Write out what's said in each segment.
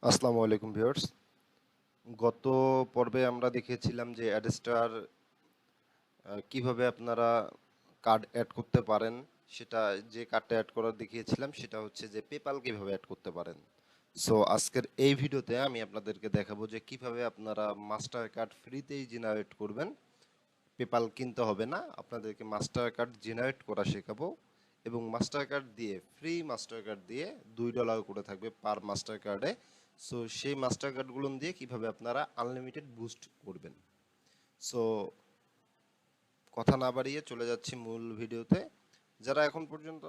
আসসালামু আলাইকুম ভিউয়ার্স। গত পর্বে আমরা দেখিয়েছিলাম যে অ্যাডস্টার কিভাবে আপনারা কার্ড অ্যাড করতে পারেন। সেটা যে কার্ডটা অ্যাড করার দেখিয়েছিলাম সেটা হচ্ছে যে পেপাল কিভাবে অ্যাড করতে পারেন। সো আজকের এই ভিডিওতে আমি আপনাদেরকে দেখাবো যে কিভাবে আপনারা মাস্টার কার্ড ফ্রিতেই জেনারেট করবেন। পেপাল কিনতে হবে না, আপনাদেরকে মাস্টার কার্ড জেনারেট করা শেখাবো। এবং মাস্টার কার্ড দিয়ে ফ্রি মাস্টার কার্ড দিয়ে $2 করে থাকবে পার মাস্টার কার্ডে। সো সেই মাস্টার কার্ডগুলো দিয়ে কিভাবে আপনারা আনলিমিটেড বুস্ট করবেন। সো কথা না বাড়িয়ে চলে যাচ্ছি মূল ভিডিওতে। যারা এখন পর্যন্ত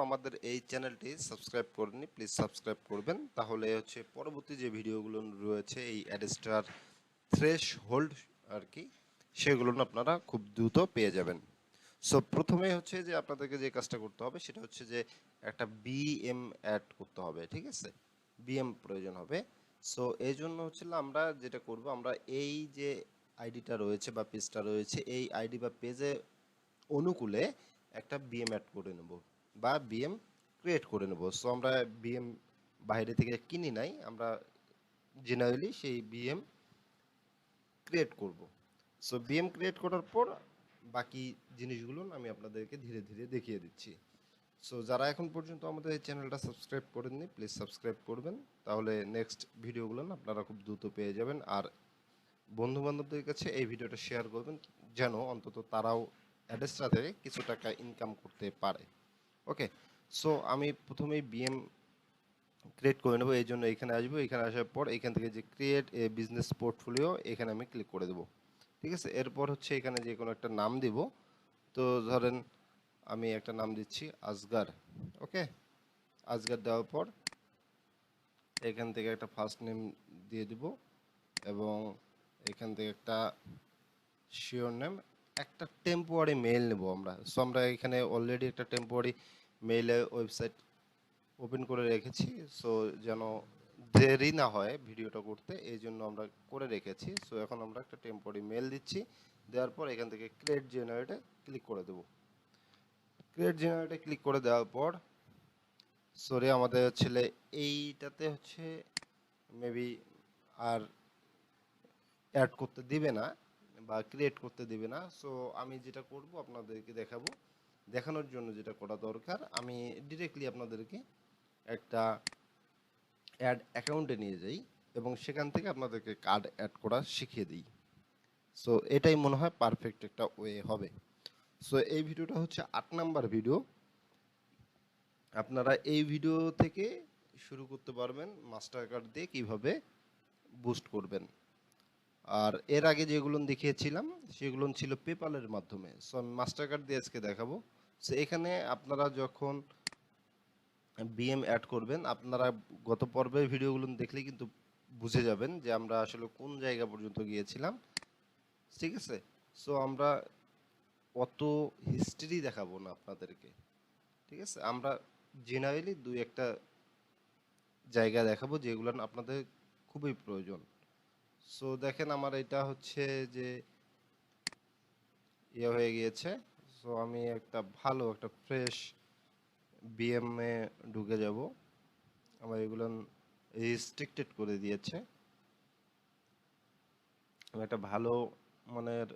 আমাদের এই চ্যানেলটি সাবস্ক্রাইব করেননি, প্লিজ সাবস্ক্রাইব করবেন, তাহলে হচ্ছে পরবর্তী যে ভিডিওগুলো রয়েছে এই অ্যাডস্টার থ্রেশ হোল্ড আর কি, সেগুলো আপনারা খুব দ্রুত পেয়ে যাবেন। সো প্রথমে হচ্ছে যে আপনাদেরকে যে কাজটা করতে হবে সেটা হচ্ছে যে একটা বিএম অ্যাড করতে হবে, ঠিক আছে? বিএম প্রয়োজন হবে। সো এই জন্য হচ্ছে আমরা যেটা করব, আমরা এই যে আইডিটা রয়েছে বা পেজটা রয়েছে, এই আইডি বা পেজে অনুকূলে একটা বিএম অ্যাড করে নেব বা বিএম ক্রিয়েট করে নেব। সো আমরা বিএম বাইরে থেকে কিনি নাই, আমরা জেনারেলি সেই বিএম ক্রিয়েট করব। সো বিএম ক্রিয়েট করার পর বাকি জিনিসগুলো আমি আপনাদেরকে ধীরে ধীরে দেখিয়ে দিচ্ছি। সো যারা এখন পর্যন্ত আমাদের এই চ্যানেলটা সাবস্ক্রাইব করেননি, প্লিজ সাবস্ক্রাইব করবেন, তাহলে নেক্সট ভিডিওগুলো আপনারা খুব দ্রুত পেয়ে যাবেন। আর বন্ধু বান্ধবদের কাছে এই ভিডিওটা শেয়ার করবেন, যেন অন্তত তারাও অ্যাডেসটা থেকে কিছু টাকা ইনকাম করতে পারে। ওকে, সো আমি প্রথমেই বিএম ক্রিয়েট করে নেবো। এই জন্য এখানে আসবো, এখানে আসার পর এখান থেকে যে ক্রিয়েট এ বিজনেস পোর্টফোলিও, এখানে আমি ক্লিক করে দেবো। ঠিক আছে, এরপর হচ্ছে এখানে যে কোনো একটা নাম দিব। তো ধরেন আমি একটা নাম দিচ্ছি আজগার। ওকে, আজগার দেওয়ার পর এখান থেকে একটা ফার্স্ট নেম দিয়ে দিব এবং এখান থেকে একটা শিওর নেম, একটা টেম্পোরারি মেইল নেব আমরা। সো আমরা এখানে অলরেডি একটা টেম্পোরারি মেইলে ওয়েবসাইট ওপেন করে রেখেছি। সো যেন দেরি না হয় ভিডিওটা করতে, এই জন্য আমরা করে রেখেছি। সো এখন আমরা একটা টেম্পোরারি মেল দিচ্ছি, দেওয়ার পর এখান থেকে ক্রিয়েট জেনারেটে ক্লিক করে দেব। ক্রিয়েট জেনারেটে ক্লিক করে দেওয়ার পর সরি আমাদের ছেলে এইটাতে হচ্ছে মেবি আর অ্যাড করতে দিবে না বা ক্রিয়েট করতে দিবে না। সো আমি যেটা করব আপনাদেরকে দেখাবো, দেখানোর জন্য যেটা করা দরকার, আমি ডিরেক্টলি আপনাদেরকে একটা অ্যাড অ্যাকাউন্টে নিয়ে যাই এবং সেখান থেকে আপনাদেরকে কার্ড অ্যাড করা শিখিয়ে দিই। সো এটাই মনে হয় পারফেক্ট একটা ওয়ে হবে। সো এই ভিডিওটা হচ্ছে 8 নাম্বার ভিডিও। আপনারা এই ভিডিও থেকে শুরু করতে পারবেন মাস্টার কার্ড দিয়ে কীভাবে বুস্ট করবেন। আর এর আগে যেগুলো দেখিয়েছিলাম সেগুলো ছিল পেপালের মাধ্যমে। সো আমি মাস্টার কার্ড দিয়ে আজকে দেখাবো। সো এখানে আপনারা যখন বিএম অ্যাড করবেন, আপনারা গত পর্বের ভিডিওগুলো দেখলেই কিন্তু বুঝে যাবেন যে আমরা আসলে কোন জায়গা পর্যন্ত গিয়েছিলাম। ঠিক আছে, সো আমরা অত হিস্ট্রি দেখাবো না আপনাদেরকে। ঠিক আছে, আমরা জেনারেলি দুই একটা জায়গা দেখাবো যেগুলো আপনাদের খুবই প্রয়োজন। সো দেখেন আমার এটা হচ্ছে যে ইয়ে হয়ে গিয়েছে। সো আমি একটা ভালো একটা ফ্রেশ বিএম এ ঢুকে যাব। আমার এগুলো রেস্ট্রিক্টেড করে দিয়েছে। আমি একটা ভালো মানের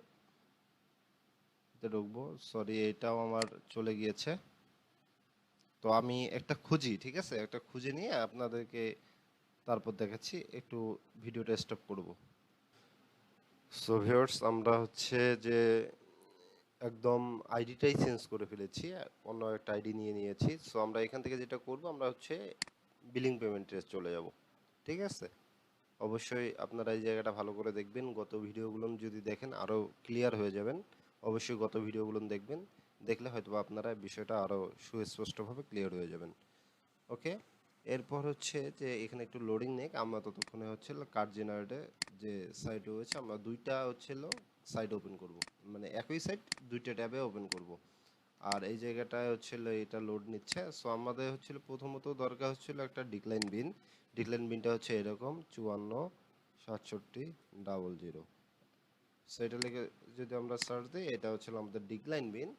ঢুকবো। সরি, এটাও আমার চলে গিয়েছে। তো আমি একটা খুঁজি, ঠিক আছে, একটা খুঁজে নিয়ে আপনাদেরকে তারপর দেখাচ্ছি। একটু ভিডিওটা স্টপ করব। সো ভিউয়ার্স, আমরা হচ্ছে যে একদম আইডিটাই চেঞ্জ করে ফেলেছি, অন্য একটা আইডি নিয়ে নিয়েছি। সো আমরা এখান থেকে যেটা করব, আমরা হচ্ছে বিলিং পেমেন্টে চলে যাব। ঠিক আছে, অবশ্যই আপনারা এই জায়গাটা ভালো করে দেখবেন। গত ভিডিওগুলো যদি দেখেন আরও ক্লিয়ার হয়ে যাবেন। অবশ্যই গত ভিডিওগুলো দেখবেন, দেখলে হয়তো আপনারা বিষয়টা আরও সুস্পষ্টভাবে ক্লিয়ার হয়ে যাবেন। ওকে, এরপর হচ্ছে যে এখানে একটু লোডিং নেক, আমরা ততক্ষণে হচ্ছিল কার্ড জেনারেটে যে সাইট রয়েছে, আমরা দুইটা হচ্ছিল সাইট ওপেন করব, মানে একই সাইট দুইটা ট্যাবে ওপেন করব। আর এই জায়গাটায় হচ্ছিল এটা লোড নিচ্ছে। সো আমাদের হচ্ছিল প্রথমত দরকার হচ্ছিল একটা ডিক্লাইন বিন। ডিক্লাইন বিনটা হচ্ছে এরকম 54 67 00। সো এটা লিখে যদি আমরা সার্চ দিই, এটা হচ্ছিল আমাদের ডিক্লাইন বিন।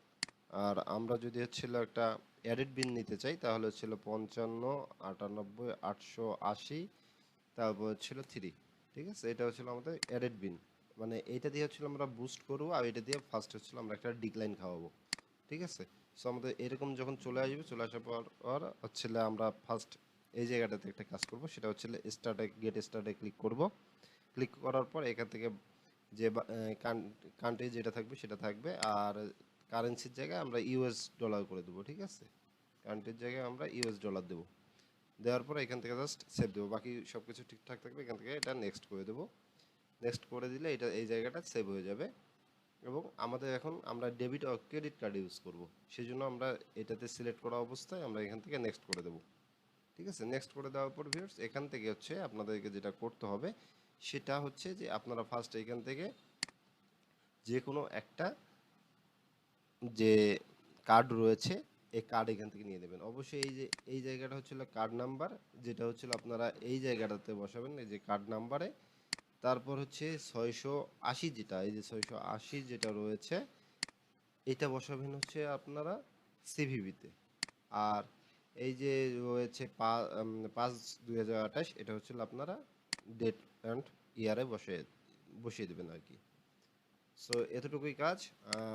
আর আমরা যদি হচ্ছিল একটা এডিট বিন নিতে চাই, তাহলে হচ্ছিল 55 98 880 তারপর ছিল 3। ঠিক আছে, এটা হচ্ছিল আমাদের অ্যাডেড বিন, মানে এইটা দিয়ে হচ্ছিল আমরা বুস্ট করবো, আর এটা দিয়ে ফার্স্ট হচ্ছিল আমরা একটা ডিক্লাইন খাওয়াবো। ঠিক আছে, সো আমাদের এরকম যখন চলে আসবে, চলে আসার পর হচ্ছিল আমরা ফার্স্ট এই জায়গাটাতে একটা কাজ করব, সেটা হচ্ছিল স্টার্টে, গেট স্টার্টে ক্লিক করব। ক্লিক করার পর এখান থেকে যে কান্ট্রি যেটা থাকবে সেটা থাকবে, আর কারেন্সির জায়গায় আমরা ইউএস ডলার করে দেবো। ঠিক আছে, কান্ট্রির জায়গায় আমরা ইউএস ডলার দেবো। দেওয়ার পর এখান থেকে জাস্ট সেভ দেবো, বাকি সব কিছু ঠিকঠাক থাকবে। এখান থেকে এটা নেক্সট করে দেবো। নেক্সট করে দিলে এটা এই জায়গাটা সেভ হয়ে যাবে। এবং আমাদের এখন আমরা ডেবিট ও ক্রেডিট কার্ড ইউজ করব, সেই জন্য আমরা এটাতে সিলেক্ট করা অবস্থায় আমরা এখান থেকে নেক্সট করে দেবো। ঠিক আছে, নেক্সট করে দেওয়ার পর ভিউয়ার্স এখান থেকে হচ্ছে আপনাদেরকে যেটা করতে হবে সেটা হচ্ছে যে আপনারা ফার্স্ট এখান থেকে যে কোনো একটা যে কার্ড রয়েছে এই কার্ড এখান থেকে নিয়ে নেবেন। অবশ্যই এই যে এই জায়গাটা হচ্ছিল কার্ড নাম্বার, যেটা হচ্ছিল আপনারা এই জায়গাটাতে বসাবেন, এই যে কার্ড নাম্বারে। তারপর হচ্ছে 680, যেটা এই যে 680 যেটা রয়েছে এটা বসাবেন হচ্ছে আপনারা সিভিভিতে। আর এই যে রয়েছে 5/2028, এটা হচ্ছে আপনারা ডেট অ্যান্ড ইয়ারে বসিয়ে দেবেন আর কি। সো এতটুকুই কাজ।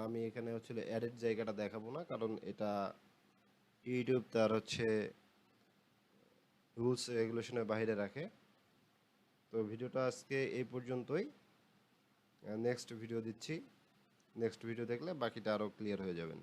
আমি এখানে হচ্ছে অ্যাডেড জায়গাটা দেখাবো না, কারণ এটা ইউটিউব তার হচ্ছে রুলস রেগুলেশনের বাইরে রাখে। তো ভিডিওটা আজকে এই পর্যন্তই, নেক্সট ভিডিও দিচ্ছি। নেক্সট ভিডিও দেখলে বাকিটা আরও ক্লিয়ার হয়ে যাবেন।